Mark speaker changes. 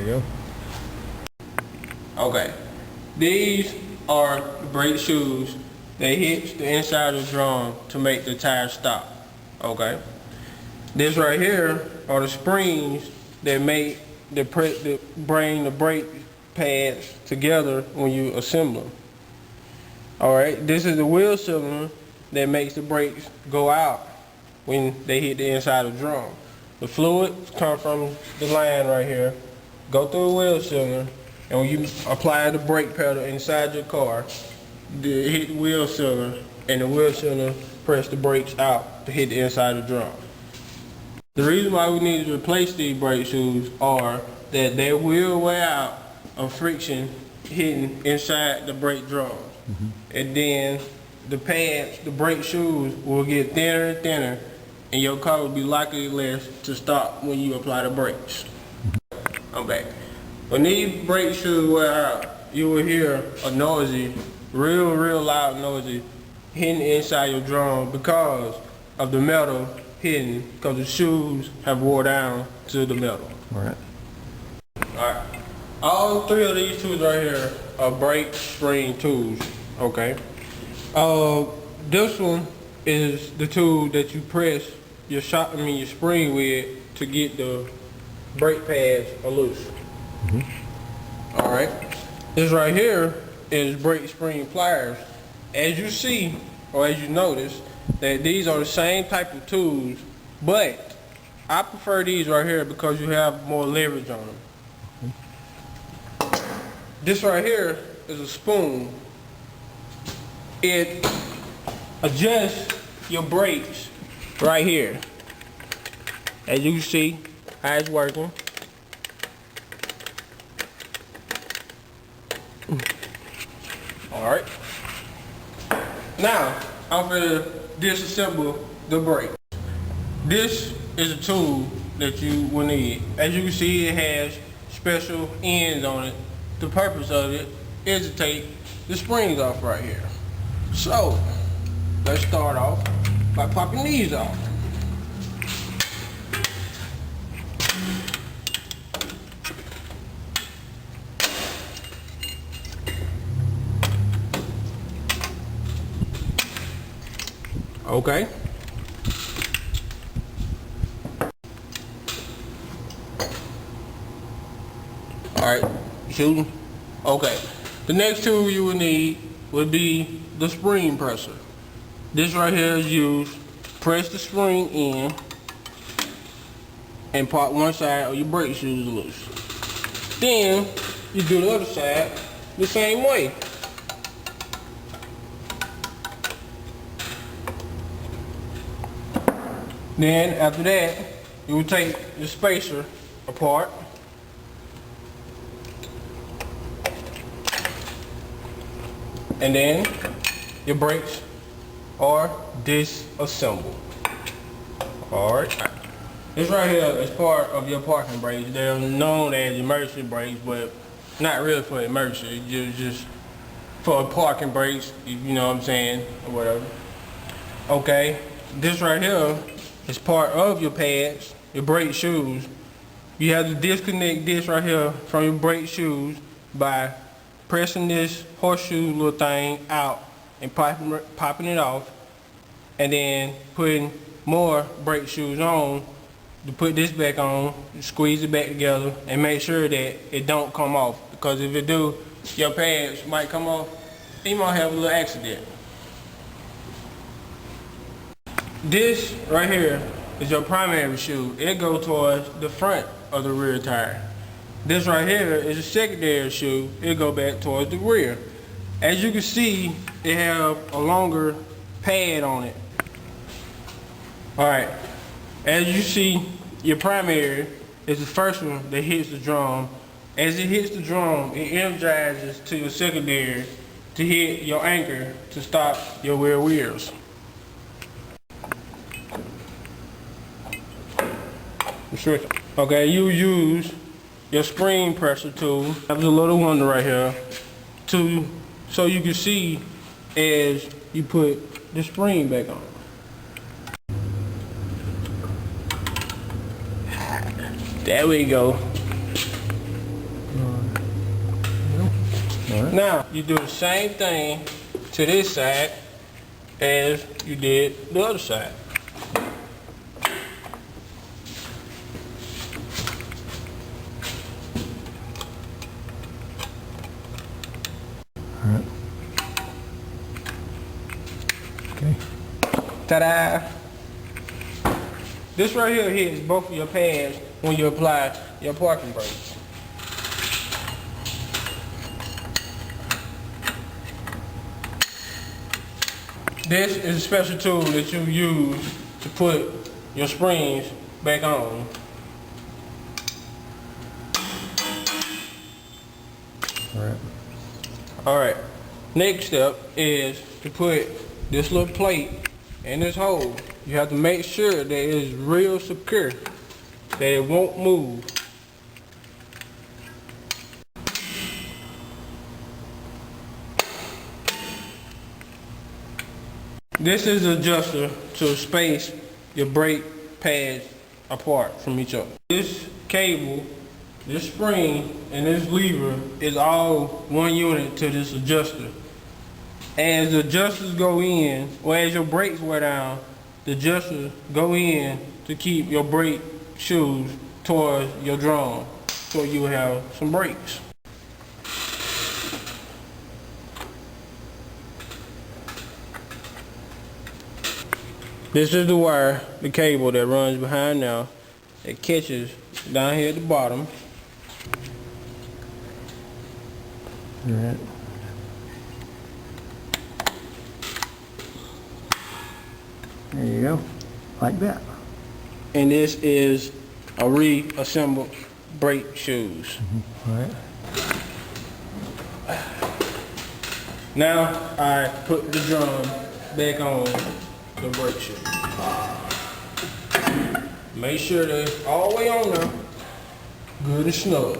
Speaker 1: you go.
Speaker 2: Okay, these are the brake shoes that hit the inside of the drum to make the tire stop. Okay, this right here are the springs that make bring the brake pads together when you assemble them. All right, this is the wheel cylinder that makes the brakes go out when they hit the inside of the drum. The fluids come from the line right here, go through the wheel cylinder, and when you apply the brake pedal inside your car, they hit the wheel cylinder, and the wheel cylinder press the brakes out to hit the inside of the drum. The reason why we need to replace these brake shoes are that they will wear out of friction hitting inside the brake drums. And then the pads, the brake shoes will get thinner and thinner, and your car will be likely less to stop when you apply the brakes. I'm back. When these brake shoes wear out, you will hear a noisy, real loud noisy hitting inside your drum because of the metal hitting, because the shoes have wore down to the metal.
Speaker 1: Alright.
Speaker 2: Alright. All three of these tools right here are brake spring tools. Okay. This one is the tool that you press your spring with to get the brake pads loose. Alright. This right here is brake spring pliers. As you see, or as you notice, that these are the same type of tools, but I prefer these right here because you have more leverage on them. This right here is a spoon. It adjusts your brakes right here. As you can see how it's working. Alright. Now, I'm going to disassemble the brake. This is a tool that you will need. As you can see, it has special ends on it. The purpose of it is to take the springs off right here. So, let's start off by popping these off. Okay. Alright, shooting. Okay. The next tool you will need would be the spring presser. This right here is used to press the spring in and pop one side of your brake shoes loose. Then you do the other side the same way. Then after that, you will take the spacer apart. And then your brakes are disassembled. Alright. This right here is part of your parking brakes. They're known as emergency brakes, but not really for emergency. It's just for parking brakes, you know what I'm saying, or whatever. Okay. This right here is part of your pads, your brake shoes. You have to disconnect this right here from your brake shoes by pressing this horseshoe little thing out and popping it off, and then putting more brake shoes on to put this back on, squeeze it back together, and make sure that it don't come off, because if it do, your pads might come off and you might have a little accident. This right here is your primary shoe. It goes towards the front of the rear tire. This right here is a secondary shoe. It go back towards the rear. As you can see, it have a longer pad on it. Alright, as you see, your primary is the first one that hits the drum. As it hits the drum, it energizes to your secondary to hit your anchor to stop your rear wheels. Okay, you use your spring pressure tool. There's a little one right here so you can see as you put the spring back on. There we go. Right. Now, you do the same thing to this side as you did the other side.
Speaker 1: Alright. Okay.
Speaker 2: Ta-da! This right here hits both of your pads when you apply your parking brakes. This is a special tool that you use to put your springs back on.
Speaker 1: Alright.
Speaker 2: Alright, next step is to put this little plate in this hole. You have to make sure that it is real secure, that it won't move. This is an adjuster to space your brake pads apart from each other. This cable, this spring, and this lever is all one unit to this adjuster. As the adjusters go in, or as your brakes wear down, the adjusters go in to keep your brake shoes towards your drum so you will have some brakes. This is the wire, the cable that runs behind now, that catches down here at the bottom.
Speaker 1: Alright. There you go. Like that.
Speaker 2: And this is a reassembled brake shoes.
Speaker 1: Alright.
Speaker 2: Now I put the drum back on the brake shoe. Make sure that it's all the way on there, good and snug.